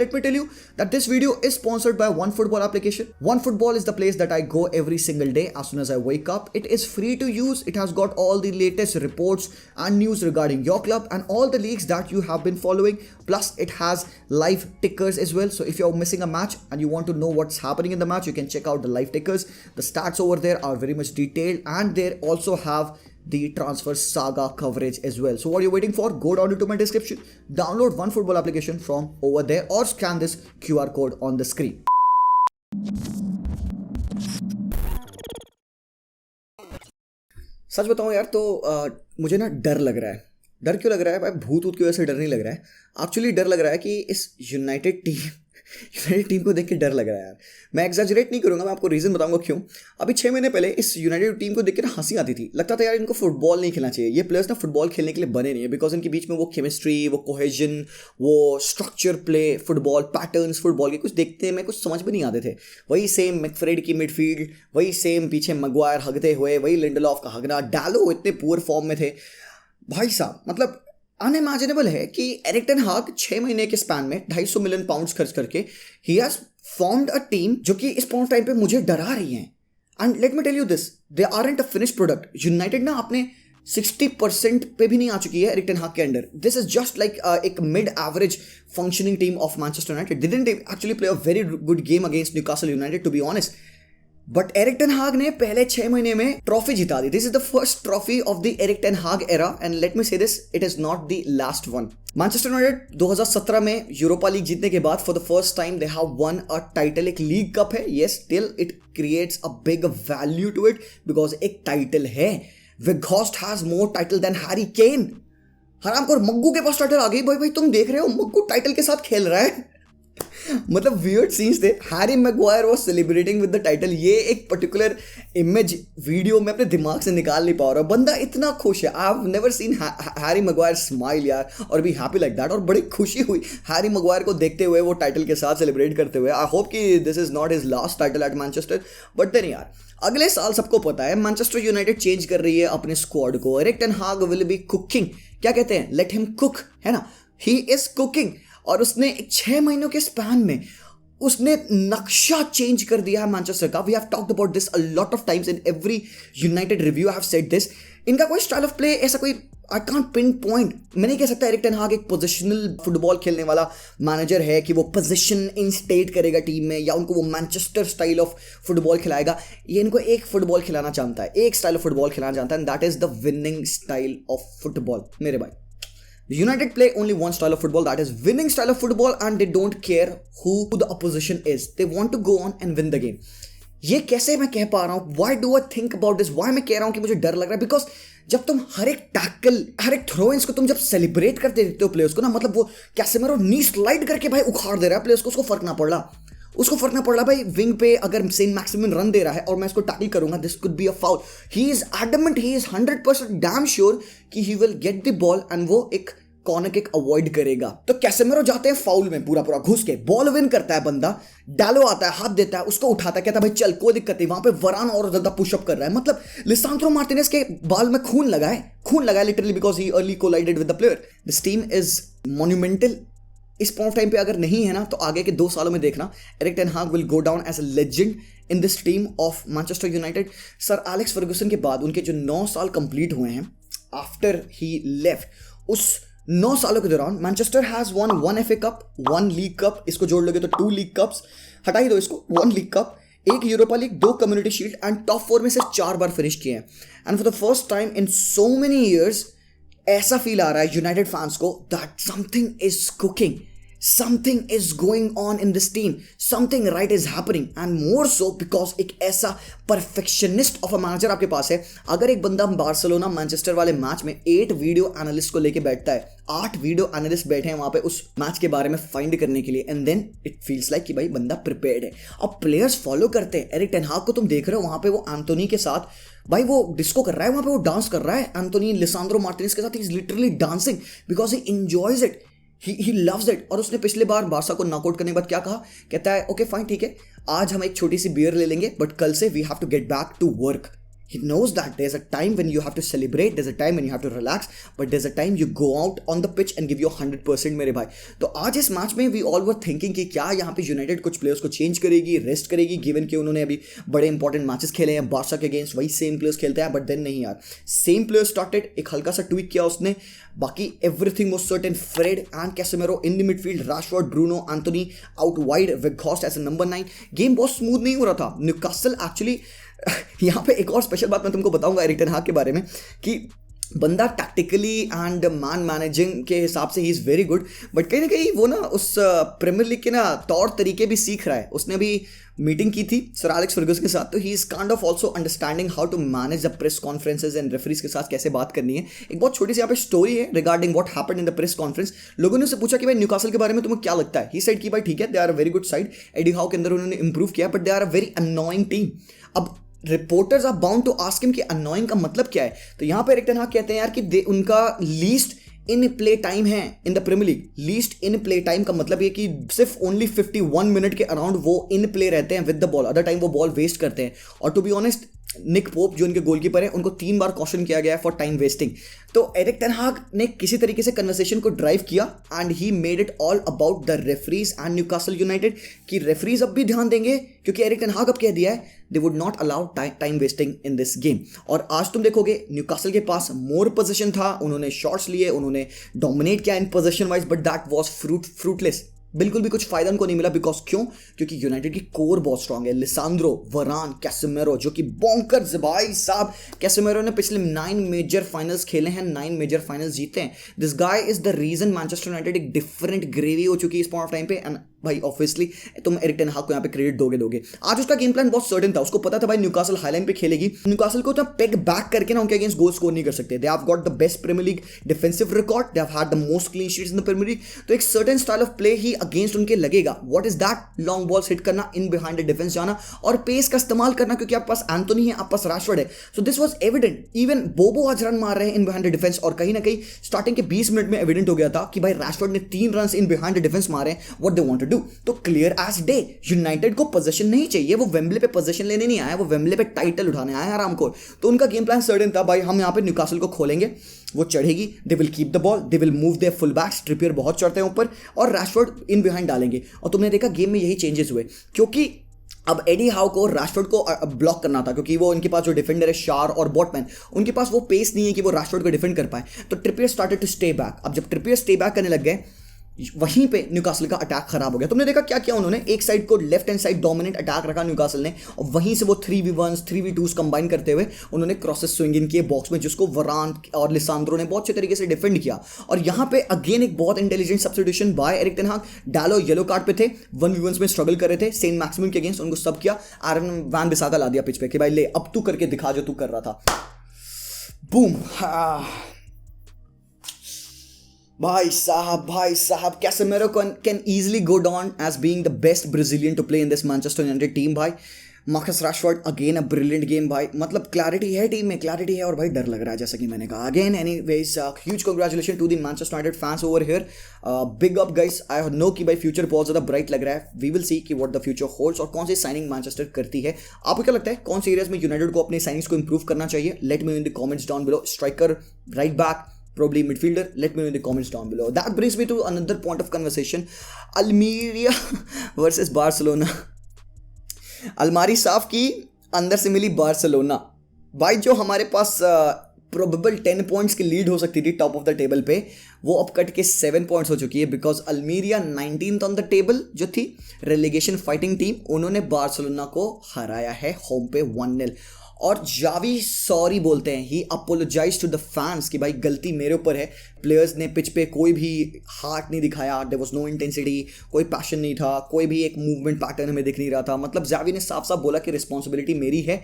let me tell you that this video is sponsored by OneFootball application. OneFootball is the place that I go every single day as soon as I wake up. It is free to use. It has got all the latest reports and news regarding your club and all the leagues that you have been following. Plus, it has live tickers as well. So if you're missing a match and you want to know what's happening in the match, you can check out the live tickers. The stats over there are very much detailed, and they also have the transfer saga coverage as well. So what are you waiting for? Go down into my description, download OneFootball application from over there, or scan this QR code on the screen. सच बताऊं यार तो मुझे ना डर लग रहा है. डर क्यों लग रहा है भाई? भूत की वजह से डर नहीं लग रहा है. एक्चुअली डर लग रहा है कि इस यूनाइटेड टीम को देख के डर लग रहा है यार. मैं एग्जैजरेट नहीं करूंगा, मैं आपको रीज़न बताऊंगा क्यों. अभी 6 महीने पहले इस यूनाइटेड टीम को देख के ना हंसी आती थी. लगता था यार इनको फुटबॉल नहीं खेलना चाहिए. ये प्लेयर्स ना फुटबॉल खेलने के लिए बने नहीं है, बिकॉज इनके बीच में वो केमिस्ट्री, वो कोहेजन, वो structure play, football patterns, football के कुछ देखते में कुछ समझ में नहीं आते थे. वही सेम मैकफ्रेड की मिडफील्ड, वही सेम पीछे मैग्वायर हगते हुए, वही लिंडलॉफ का हगना, डालो इतने पुअर फॉर्म में थे भाई साहब. मतलब अनइमेजिनेबल है कि एरिक टेन हाग 6 महीने के स्पैन में 250 मिलियन पाउंड्स खर्च करके he has formed a team जो कि इस पॉइंट टाइम पे मुझे डरा रही है. And let me tell you this, they aren't a finished product. United ना अपने 60% पे भी नहीं आ चुकी है एरिक टेन हाग के under. This is just like एक mid average functioning team of Manchester United. They didn't actually play a very good game against Newcastle United, to be honest. But Erik ten Hag ने पहले 6 महीने में trophy जिता दी. This is the first trophy of the Erik ten Hag era, and let me say this, it is not the last one. Manchester United 2017 में Europa league जीतने के बाद for the first time they have won a title. एक league cup है, yes, still it creates a big value to it because एक title है. Weghorst has more title than Harry Kane. हरामखोर मग्गू के पास टाइटल आ गई. भाई तुम देख रहे हो मग्गू टाइटल के साथ खेल रहा है. मतलब वियर्ड सीन्स थे. Harry Maguire was celebrating with the title. ये एक पर्टिकुलर इमेज वीडियो में अपने दिमाग से निकाल नहीं पा रहा. बंदा इतना खुश है. I have never seen Harry Maguire smile यार और बी हैप्पी लाइक दैट. और बड़ी खुशी हुई हैरी मैग्वायर को देखते हुए, वो टाइटल के साथ सेलिब्रेट करते हुए. आई होप कि this is not his last title at Manchester. But then यार अगले साल सबको पता है मैनचेस्टर यूनाइटेड चेंज कर रही है अपने स्क्वाड को. Eric ten Hag will be cooking. क्या कहते हैं, लेट हिम कुक, है ना. He is cooking. और उसने 6 महीनों के स्पैन में उसने नक्शा चेंज कर दिया है मैनचेस्टर का. We have talked about this a lot of times in every United review. I have said this. इनका कोई स्टाइल ऑफ प्ले ऐसा कोई आई कांट पिन पॉइंट. मैं नहीं कह सकता एरिक टेन हाग एक पोजिशनल फुटबॉल खेलने वाला मैनेजर है कि वो पोजिशन इंस्टेट करेगा टीम में, या उनको वो मैनचेस्टर स्टाइल ऑफ फुटबॉल खिलाएगा. ये इनको एक फुटबॉल खिलाना जानता है, एक स्टाइल ऑफ फुटबॉल खिलाना जानता है, and that is the winning style of football. मेरे भाई, United play only one style of football, that is winning style of football, and they don't care who the opposition is. They want to go on and win the game. ये कैसे मैं कह पा रहा हूँ? Why do I think about this? Why मैं कह रहा हूँ कि मुझे डर लग रहा है? Because जब तुम हर एक टैकल, हर एक थ्रो इन्स को तुम जब सेलिब्रेट करते देते हो प्लेयर्स को ना, मतलब वो कैसेमिरो नी स्लाइड करके भाई उखाड़ दे रहा है प्लेयर्स को, उसको फर्क ना पड़ रहा. उसको फर्क ना पड़ रहा भाई. विंग पे अगर सेंट मैक्सिमम रन दे रहा है और मैं इसको टैकल करूंगा, this could be a foul. He is adamant, he is 100% damn sure कि he will get the ball and वो एक कॉर्नर किक अवॉइड करेगा. तो कैसेमिरो जाते हैं फाउल में पूरा घुस के, बॉल विन करता है बंदा. डालो आता है, हाथ देता है, उसको उठाता है, कहता है भाई चल कोई दिक्कत नहीं. वहां पे वरान और ज्यादा पुशअप कर रहा है. मतलब लिसांड्रो मार्टिनेज के बाल में खून लगा है literally, because he early collided with the player. This team is monumental. इस पॉइंट टाइम पे अगर नहीं है ना, तो आगे के 2 सालों में देखना Erik ten Hag will go down as a legend in this team of Manchester United. Sir Alex Ferguson के बाद उनके जो 9 साल कंप्लीट हुए हैं आफ्टर ही लेफ्ट, उस 9 सालों के दौरान Manchester has one 1 FA cup, 1 league cup, इसको जोड़ लोगे तो 2 लीग कप्स, हटाई दो इसको, 1 league cup, 1 Europa league, 2 community shield, and top 4 में से 4 बार फिनिश किए हैं. And for the first time in so many years ऐसा फील आ रहा है यूनाइटेड फैंस को that something is cooking. Something is going on in this team. Something right is happening, and more so because एक ऐसा perfectionist of a manager आपके पास है. अगर एक बंदा बार्सिलोना मैनचेस्टर वाले मैच में 8 वीडियो एनालिस्ट को लेके बैठता है, 8 वीडियो एनालिस्ट बैठे हैं वहां पे उस मैच के बारे में फाइंड करने के लिए, and then it feels like कि भाई बंदा प्रिपेयर्ड है. अब प्लेयर्स फॉलो करते हैं. एरिक टेन हाग को तुम देख रहे हो वहां पे वो एंथोनी के साथ भाई वो डिस्को कर रहा है, वहां पे वो डांस कर रहा है. एंथोनी लिसांड्रो मार्टिनेज के साथ he is literally dancing because he enjoys it. He loves it. और उसने पिछले बार बारसा को नॉकआउट करने के बाद क्या कहा, कहता है ओके फाइन ठीक है, आज हम एक छोटी सी बियर ले लेंगे, बट कल से we have to get back to work. He knows that there's a time when you have to celebrate, there's a time when you have to relax, but there's a time you go out on the pitch and give your 100% मेरे भाई. तो आज इस match में we all were thinking कि क्या यहाँ पे यूनाइटेड कुछ प्लेयर्स को चेंज करेगी, रेस्ट करेगी, गिवन कि उन्होंने अभी बड़े इंपॉर्टेंट मैचेस खेले हैं बार्सा के अगेंस्ट, वही सेम प्लेयर्स खेलते हैं. बट देन नहीं यार, सेम प्लेयर स्टार्टेड, एक हल्का सा ट्वीक किया उसने, बाकी everything was certain. Fred and Casemiro in the midfield, Rashford, Bruno, Antony out wide, Weghorst as a number 9. Game बहुत स्मूथ नहीं हो रहा था. न्यूकासल एक्चुअली यहाँ पे एक और स्पेशल बात मैं तुमको बताऊंगा एरिक टेन हाग के बारे में कि बंदा टैक्टिकली एंड मैन मैनेजिंग के हिसाब से he is very good, but कहीं ना कहीं वो ना उस प्रीमियर लीग के ना तौर तरीके भी सीख रहा है. उसने अभी मीटिंग की थी सर एलेक्स फर्गस के साथ, तो he is kind of also understanding how to manage the press conferences and referees के साथ कैसे बात करनी है. एक बहुत छोटी सी यहाँ पे स्टोरी है regarding what happened in the press conference. लोगों ने उससे पूछा कि भाई न्यूकासल के बारे में तुम्हें क्या लगता है. ही सेड कि भाई ठीक है, they are a very good side, Eddie Howe के अंदर उन्होंने इंप्रूव किया, but they are a very annoying team. अब reporters are bound to ask him कि अनोइंग का मतलब क्या है. तो यहाँ पे एरिक टेन हाग कहते हैं यार कि उनका लीस्ट इन प्ले टाइम है in the Premier League. Least in play time का मतलब ये कि सिर्फ ओनली 51 मिनट के अराउंड वो इन प्ले रहते हैं with the ball, other time वो बॉल वेस्ट करते हैं. और to be honest, Nick Pope जो उनके गोलकीपर हैं, उनको 3 बार क्वेश्चन किया गया है फॉर टाइम वेस्टिंग. तो एरिक टेन हाग ने किसी तरीके से कन्वर्सेशन को ड्राइव किया and he made it all about the referees and Newcastle United कि रेफरीज अब भी ध्यान देंगे, क्योंकि एरिक टेन हाग अब कह दिया है they would not allow time wasting in this game. और आज तुम देखोगे न्यूकासल के पास मोर पोजीशन था, उन्होंने शॉट्स लिए, उन्होंने डोमिनेट किया इन position wise, but that was fruitless. बिल्कुल भी कुछ फायदा उनको नहीं मिला. बिकॉज क्यों? क्योंकि यूनाइटेड की कोर बहुत स्ट्रांग है. लिसांद्रो, वरान, कैसेमेरो, जो कि बॉन्कर्स भाई साहब. कैसेमेरो ने पिछले 9 मेजर फाइनल्स खेले हैं, 9 मेजर फाइनल्स जीते हैं. This guy is the reason Manchester United एक डिफरेंट ग्रेवी हो चुकी है इस पॉइंट ऑफ टाइम पे. एंड भाई ऑब्वियसली तुम एरिक टेन हाग को यहाँ पे क्रेडिट दोगे. आज उसका गेम प्लान बहुत सर्टेन था. उसको पता था भाई न्यूकासल हाईलाइन पे खेलेगी, न्यूकासल को तो पेग बैक करके ना उनके अगेंस्ट गोल स्कोर नहीं कर सकते. They have got the best Premier League defensive record, they have had the most clean sheets in the Premier League. तो एक सर्टेन स्टाइल ऑफ प्ले ही अगेंस्ट उनके लगेगा. What is that? Long balls hit करना, in behind the defence जाना और pace का इस्तेमाल करना, क्योंकि आपके पास एंथोनी है, आपके पास राशफोर्ड है. So this was evident. Even बोबो आज रन मार रहे हैं इन बिहाइंड द डिफेंस, और कहीं ना कहीं स्टार्टिंग के 20 मिनट में एविडेंट हो गया था कि भाई राशफोर्ड ने 3 run in behind the defence मारे. What they want to do? तो क्लियर एज डे, यूनाइटेड को पोजीशन नहीं चाहिए. वो वेम्बले पे पोजीशन लेने नहीं आया, वो वेम्बले पे टाइटल उठाने आया आराम को. तो उनका गेम प्लान सर्टेन था भाई, हम यहाँ पे न्यूकासल को खोलेंगे, वो चढ़ेगी, they will keep the ball, they will move their full backs, Trippier बहुत चढ़ते हैं ऊपर, और रैशफोर्ड इन बिहाइंड डालेंगे. और तुमने देखा गेम में यही चेंजेस हुए, क्योंकि अब एडी हाउ को रैशफोर्ड को ब्लॉक करना था, क्योंकि वो उनके पास जो डिफेंडर है शार और बॉटमैन, उनके पास वो पेस नहीं है कि वो रैशफोर्ड को डिफेंड कर पाए. तो Trippier started to stay back. अब जब ट्रिपियर स्टे बैक करने लग गए, वहीं पे न्यूकासल का अटैक खराब हो गया. तुमने देखा क्या किया उन्होंने, एक साइड को left hand side dominant attack रखा न्यूकासल ने, और वहीं से वो 3v1s 3v2s कंबाइन करते हुए उन्होंने क्रॉसेस स्विंग इन किए बॉक्स में, जिसको वरान और लिसांद्रो ने बहुत अच्छे तरीके से डिफेंड किया. और यहाँ पे अगेन एक बहुत intelligent substitution by Erik ten Hag. डालो येलो कार्ड पे थे, 1v1s में स्ट्रगल कर रहे थे सेंट मैक्सिमम के अगेंस्ट, उनको सब किया. आरन वैन बिसाका ला दिया पिच पे कि भाई ले अब तू करके दिखा जो तू कर रहा था. बूम. भाई साहब कैसेमेरो can easily go down as being the best Brazilian to play in this Manchester United team भाई. Marcus Rashford again a brilliant game भाई. मतलब क्लैरिटी है टीम में, क्लैरिटी है, और भाई डर लग रहा है जैसा कि मैंने कहा. Again anyways huge congratulation to the Manchester United fans over here. Big up guys. I know कि भाई फ्यूचर बहुत ज़्यादा ब्राइट लग रहा है. वी विल सी कि व्हाट द फ्यूचर होल्ड्स और कौन सी साइनिंग मैनचेस्टर करती है. आपको क्या लगता है कौन सी एरियाज में यूनाइटेड को अपने साइनिंग्स को इंप्रूव करना चाहिए? Let me in the comments down below. Striker, right back, probably midfielder, let me know in the comments down below. That brings me to another point of conversation. Almeria versus Barcelona. अलमारी साफ की, अंदर से मिली Barcelona. भाई जो हमारे पास probable 10 points की lead हो सकती थी टॉप ऑफ द टेबल पे, वो अब कट के 7 पॉइंट्स हो चुकी है. Because Almeria 19th on the table जो थी रेलिगेशन फाइटिंग टीम, उन्होंने बार्सिलोना को हराया है होम पे 1-0. और जावी सॉरी बोलते हैं, ही अपोलोजाइज टू द फैंस कि भाई गलती मेरे ऊपर है. प्लेयर्स ने पिच पे कोई भी हार्ट नहीं दिखाया, देयर वाज नो इंटेंसिटी, कोई पैशन नहीं था, कोई भी एक मूवमेंट पैटर्न हमें दिख नहीं रहा था. मतलब जावी ने साफ साफ बोला कि रिस्पॉन्सिबिलिटी मेरी है.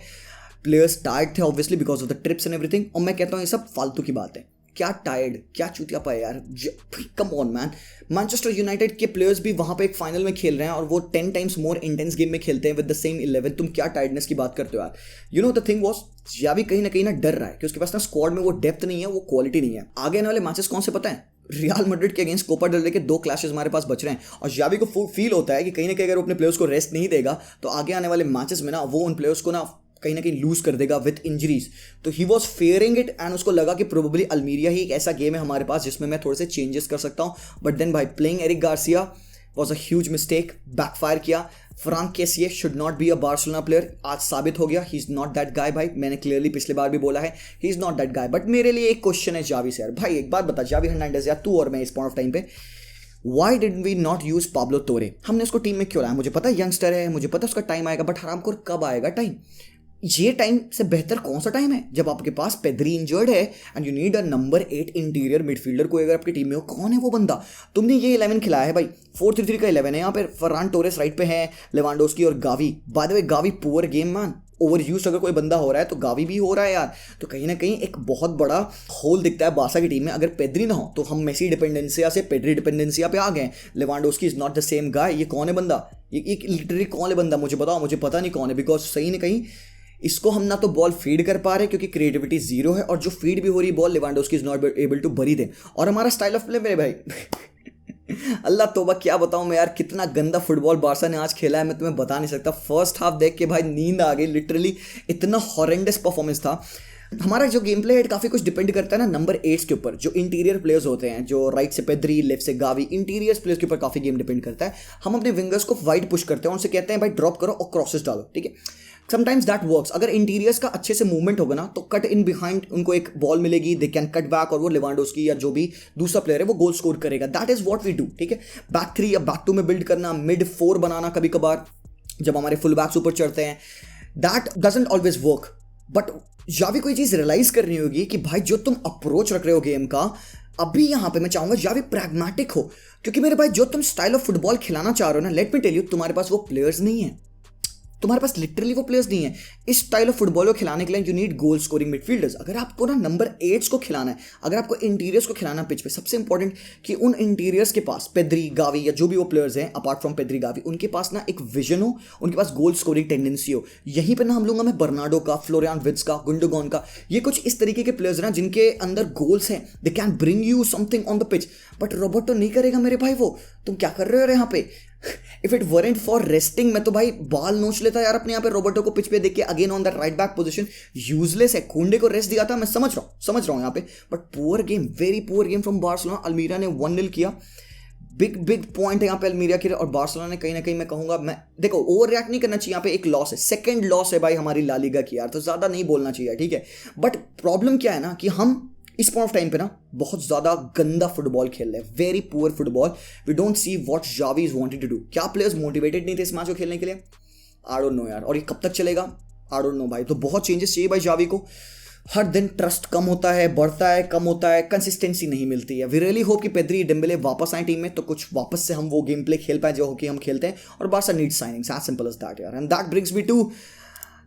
प्लेयर्स टायर्ड थे obviously because of the trips and everything. और मैं कहता हूँ ये सब फालतू की बात है. क्या टायर्ड, क्या चूतिया पाए यार, come on man. Manchester United के प्लेयर्स भी वहाँ पे एक फाइनल में खेल रहे हैं और वो 10 टाइम्स मोर इंटेंस गेम में खेलते हैं विद द सेम 11. तुम क्या टायर्डनेस की बात करते हो यार. You know the thing was, Xavi कहीं ना डर रहा है कि उसके पास ना स्क्वाड में वो डेप्थ नहीं है, वो क्वालिटी नहीं है. आगे आने वाले मैचेस कौन से पता है? रियल मैड्रिड के अगेंस्ट कोपा डेल रे के 2 क्लैशेस हमारे पास बच रहे हैं. और जावी को फील होता है कि कहीं ना कहीं अगर वो अपने प्लेयर्स को रेस्ट नहीं देगा तो आगे आने वाले मैचेस में ना वो उन प्लेयर्स को ना कहीं ना कहीं लूज कर देगा विद इंजरीज, तो he was fearing it and उसको लगा कि प्रोबेबली अल्मीरिया ही एक ऐसा गेम है हमारे पास जिसमें मैं थोड़े से चेंजेस कर सकता हूँ, बट देन भाई playing Eric Garcia was a huge mistake, backfire किया। Franck Kessie should not be a Barcelona player, आज साबित हो गया he is not that guy भाई, मैंने क्लियरली पिछले बार भी बोला है he is not that guy. But मेरे लिए एक क्वेश्चन है जावी से यार, भाई एक बात बता जावी हर्नांडेज यार, तू और मैं इस पॉइंट ऑफ टाइम पे why did we not use Pablo Torre, हमने उसको टीम में क्यों लाया? मुझे पता है यंगस्टर है, मुझे पता है उसका टाइम आएगा, बट हरामखोर कब आएगा टाइम? ये टाइम से बेहतर कौन सा टाइम है जब आपके पास पेद्री इंजर्ड है and you need a number 8 interior midfielder, कोई अगर आपकी टीम में हो, कौन है वो बंदा? तुमने ये 11 खिलाया है भाई, 4-3-3 का 11 है यहाँ पे, फर्रान टोरेस राइट पे है, लेवांडोस्की और Gavi. By the way Gavi poor game man, over use अगर कोई बंदा हो रहा है तो गावी भी हो रहा है यार, तो कहीं ना कहीं एक बहुत बड़ा होल दिखता है बारसा की टीम में। अगर पेद्री ना हो तो हम मेसी डिपेंडेंसिया से पेड्री डिपेंडेंसिया पे आ गए। Lewandowski is not the same guy, ये कौन है बंदा? ये लिटरली कौन है बंदा? मुझे बताओ, मुझे पता नहीं कौन है, बिकॉज सही नहीं कहीं इसको हम ना तो बॉल फीड कर पा रहे क्योंकि क्रिएटिविटी जीरो है, और जो फीड भी हो रही ball Lewandowski is not able to bury them. और हमारा स्टाइल ऑफ प्ले मेरे भाई अल्लाह तोबा क्या बताऊं मैं यार, कितना गंदा फुटबॉल बारसा ने आज खेला है मैं तुम्हें बता नहीं सकता। फर्स्ट हाफ देख के भाई नींद आ गई लिटरली, इतना हॉरेंडस परफॉर्मेंस था। हमारा जो गेम प्ले है काफ़ी कुछ डिपेंड करता है ना नंबर 8 के ऊपर, जो इंटीरियर प्लेयर्स होते हैं, जो राइट से पेद्री, लेफ्ट से गावी, इंटीरियर प्लेयर्स के ऊपर काफ़ी गेम डिपेंड करता है। हम अपने विंगर्स को वाइड पुश करते हैं, उनसे कहते हैं भाई ड्रॉप करो और क्रॉसेस डालो, ठीक है, समटाइम्स दैट वर्क्स। अगर इंटीरियर्स का अच्छे से मूवमेंट होगा ना तो कट इन बिहाइंड उनको एक बॉल मिलेगी, दे कैन कट बैक, और वो लेवांडोस्की या जो भी दूसरा प्लेयर है वो गोल स्कोर करेगा। That is what we do, ठीक है। बैक 3 या बैक 2 में बिल्ड करना, मिड 4 बनाना कभी कभार जब हमारे फुल बैक्स ऊपर चढ़ते हैं, that doesn't always work. But Xavi को ये चीज़ रियलाइज करनी होगी कि भाई जो तुम अप्रोच रख रहे हो गेम का, अभी यहाँ पे मैं चाहूंगा जावी प्रैग्मेटिक हो, क्योंकि मेरे भाई जो तुम स्टाइल ऑफ फुटबॉल खिलाना चाह रहे हो ना, लेट मी टेल यू, तुम्हारे पास वो प्लेयर्स नहीं है, तुम्हारे पास लिटरली वो प्लेयर्स नहीं है इस स्टाइल ऑफ फुटबॉल को खिलाने के लिए। You need goal scoring midfielders. अगर आपको ना नंबर 8 को खिलाना है, अगर आपको इंटीरियर्स को खिलाना पिच पे, सबसे इंपॉर्टेंट कि उन इंटीरियर्स के पास पेद्री, गावी या जो भी वो प्लेयर्स हैं अपार्ट फ्रॉम पेद्री, गावी, उनके पास ना एक विजन हो, उनके पास गोल स्कोरिंग टेंडेंसी हो। यहीं पर ना हम लूंगा मैं बर्नार्डो का, फ्लोरियान विट्स का, गुंडोगॉन का, ये कुछ इस तरीके के प्लेयर्स ना जिनके अंदर गोल्स हैं, they can bring you something on the pitch. But Roboto नहीं करेगा मेरे भाई, वो तुम क्या कर रहे हो यहाँ पे? If it warrant for resting, मैं तो भाई बाल नोच लेता यार अपने यहाँ पे रोबोटो को पिच पे देख के, again on that right back position, useless है। कुंडे को रेस्ट दिया था, मैं समझ रहा हूँ यहाँ पे, but poor game, very poor game from Barcelona. Almirah ने 1-0 किया, बिग पॉइंट है यहाँ पे अल्मीरिया के लिए, और बार्सिलोना ने कहीं ना कहीं मैं कहूंगा, मैं देखो ओवर रिएक्ट नहीं करना चाहिए, यहाँ पे एक लॉस है, सेकंड लॉस है भाई हमारी ला लीगा की यार, तो ज्यादा नहीं बोलना चाहिए, ठीक है। बट प्रॉब्लम क्या है ना कि हम इस पॉइंट ऑफ टाइम पे ना बहुत ज़्यादा गंदा फुटबॉल खेल रहे हैं, very poor football. We don't see what Xavi is wanted to do. क्या प्लेयर्स मोटिवेटेड नहीं थे इस मैच को खेलने के लिए? आई डोंट नो यार, और ये कब तक चलेगा? आई डोंट नो भाई। तो बहुत चेंजेस चाहिए भाई जावी को। हर दिन ट्रस्ट कम होता है, बढ़ता है, कम होता है, कंसिस्टेंसी नहीं मिलती है। वी रियली होप कि पेद्री, डेम्बेले वापस आए टीम में, तो कुछ वापस से हम वो गेम प्ले खेल पाए जो हॉकी हम खेलते हैं, और Barca need signings, as simple as that यार। And that brings me to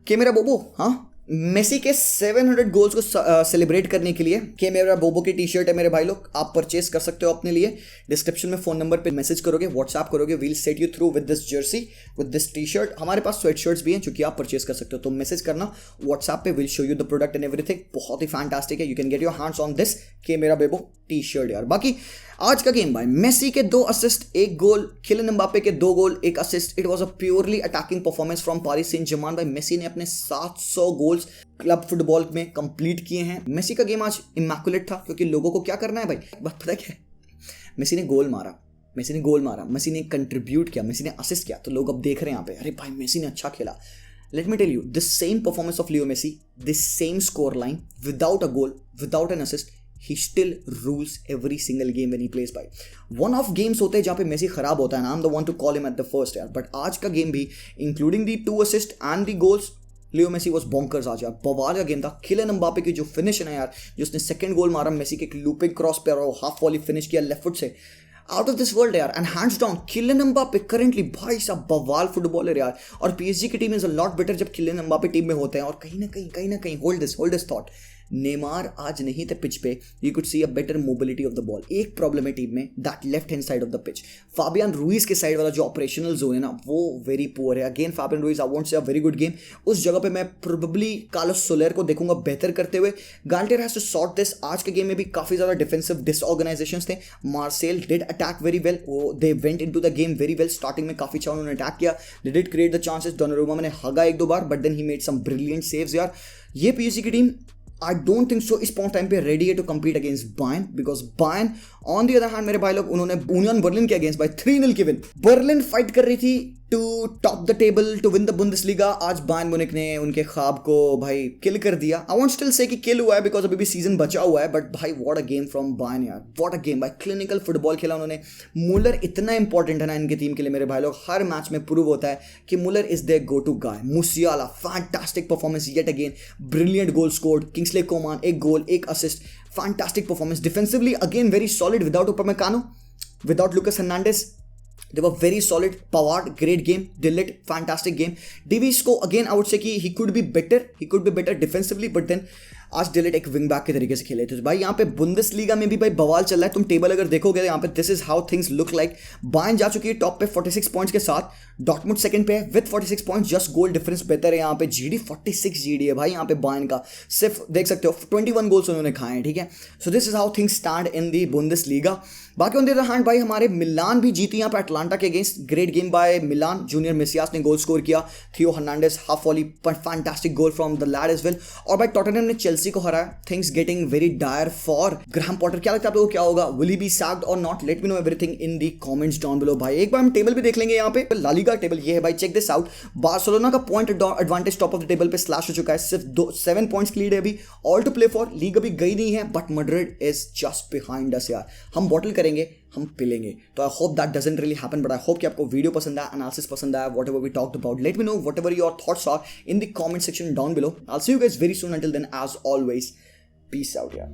के मेरा बोबो, हाँ, मेसी के 700 गोल्स को सेलिब्रेट करने के लिए के मेरा बोबो की टी शर्ट है मेरे भाई लोग, आप परचेस कर सकते हो अपने लिए। डिस्क्रिप्शन में फोन नंबर पे मैसेज करोगे, व्हाट्सएप करोगे, we'll set you through with this jersey, with this T shirt. हमारे पास स्वेट शर्ट्स भी हैं जो कि आप परचेस कर सकते हो, तो मैसेज करना व्हाट्सएप पे, will show you the product and everything. बहुत ही फैंटास्टिक है, you can get your hands on this के मेरा बेबो टी शर्ट यार। बाकी आज का गेम भाई, मेसी के 2 असिस्ट 1 गोल, किलियन एम्बापे के 2 goal 1 assist. It was a purely attacking performance from Paris Saint Germain भाई। मेसी ने अपने 700 गोल्स क्लब फुटबॉल में कंप्लीट किए हैं। मेसी का गेम आज इमैकुलेट था, क्योंकि लोगों को क्या करना है भाई, बात पता क्या है, मेसी ने गोल मारा, मेसी ने कंट्रीब्यूट किया, मेसी ने असिस्ट किया, तो लोग अब देख रहे हैं यहाँ पे, अरे भाई मेसी ने अच्छा खेला। Let me tell you, the same performance of Leo Messi, this same score line, without a goal, without an assist, he still rules every single game when he plays by. One of games होते हैं जहाँ पे Messi खराब होता है ना, I'm the one to call him at the first यार, but आज का गेम भी including the 2 assists and the goals, Leo Messi was bonkers आज यार, बवाल का गेम था। किलियन एम्बापे की जो फिनिश है ना यार, जो उसने सेकंड गोल मारा मेसी के लूपिंग क्रॉस पे और हाफ वॉली फिनिश किया लेफ्ट फुट से, आउट ऑफ दिस वर्ल्ड यार। And hands down Kylian Mbappe currently भाई साहब बवाल फुटबॉलर यार। और पीएसजी की team is a lot better जब किलियन एम्बापे टीम में होते हैं। और कहीं ना कहीं होल्ड दिस थॉट, नेमार आज नहीं थे पिच पे, you could see a better mobility of the ball. एक प्रॉब्लम है टीम में, that left hand side of the pitch. Fabian Ruiz के साइड वाला जो ऑपरेशनल जोन है ना, वो वेरी पुअर है। Again Fabian Ruiz I won't say a very good game. उस जगह पे मैं प्रोबेबली कार्लोस सोलर को देखूंगा बेहतर करते हुए। Galtier has to sort this. आज के गेम में भी काफी ज्यादा डिफेंसिव डिसऑर्गेनाइजेशंस थे। Marseille did attack very well, they went into the game very well. Starting में काफी अच्छा उन्होंने अटैक किया, they did create the chances. Donnarumma मैंने हगा एक दो बार, but then he made some brilliant saves यार। ये पीएसजी की टीम I don't think so इस पॉइंट टाइम पे रेडी है to compete against Bayern, because Bayern on the other hand मेरे भाई लोग, उन्होंने यूनियन बर्लिन के अगेंस्ट बाय 3-0 की विन। बर्लिन फाइट कर रही थी to top the table, to win the Bundesliga. आज बायर्न म्यूनिख ने उनके ख्वाब को भाई किल कर दिया। आई वांट स्टिल से कि किल हुआ है बिकॉज अभी भी सीजन बचा हुआ है, बट भाई what a game from Bayern यार, व्हाट अ गेम भाई। क्लिनिकल फुटबॉल खेला उन्होंने। मुलर इतना इंपॉर्टेंट है ना इनकी टीम के लिए मेरे भाई लोग, हर मैच में प्रूव होता है कि Muller is their go to guy. Musiala fantastic performance yet again, brilliant goal scored. Kingsley Coman एक गोल एक assist, fantastic performance. Defensively again very solid without Upamecano, without Lucas Hernandez, they were very solid. Pavard, great game. Dillit, fantastic game. Davies को again I would say कि he could be better defensively, but then आज delete एक wing back के तरीके से खेले थे। तो भाई यहाँ पे बुंदेसलीगा में भी भाई बवाल चल रहा है। तुम टेबल अगर देखोगे यहाँ पे this is how things look like. Bayern जा चुकी है टॉप पे 46 पॉइंट्स के साथ, डॉर्टमुंड सेकंड पे है with 46 points, just goal difference बेहतर है। यहाँ पे जीडी 46 जीडी है भाई यहाँ पे बायर्न का। सिर्फ देख सकते हो 21 गोल्स उन्होंने खाए हैं, ठीक है। So this is how things stand in the Bundesliga. बाकी ऑन द अदर हैंड भाई हमारे मिलान भी जीती यहाँ पे अटलांटा के against. Great game by Milan. Junior Messias ने गोल स्कोर किया, Theo Hernandez half volley, fantastic goal from the lad as well. और भाई टॉटनहम ने चेल्सी को हराया। Things getting very dire for Graham Potter. क्या लगता है आप लोगों को क्या होगा? विल ही बी सैक्ड और not? Late me know everything in the comments down below भाई। एक बार हम टेबल भी देख लेंगे यहाँ पे। ला लीगा टेबल ये है भाई, चेक दिस आउट। बार्सिलोना का point advantage top of the table पे स्लैश हो चुका है, सिर्फ 7 पॉइंट्स की लीड है अभी। All to play for, league अभी गई नहीं है, but Madrid is just behind us यार। हम बॉटल करेंगे, हम पिलेंगे। तो I hope that doesn't really happen, but I hope कि आपको वीडियो पसंद आया, एनालिसिस पसंद आया, whatever we talked about. Let me know whatever your thoughts are in the comment section down below. I will see you guys very soon. Until then, as always, peace out, yeah.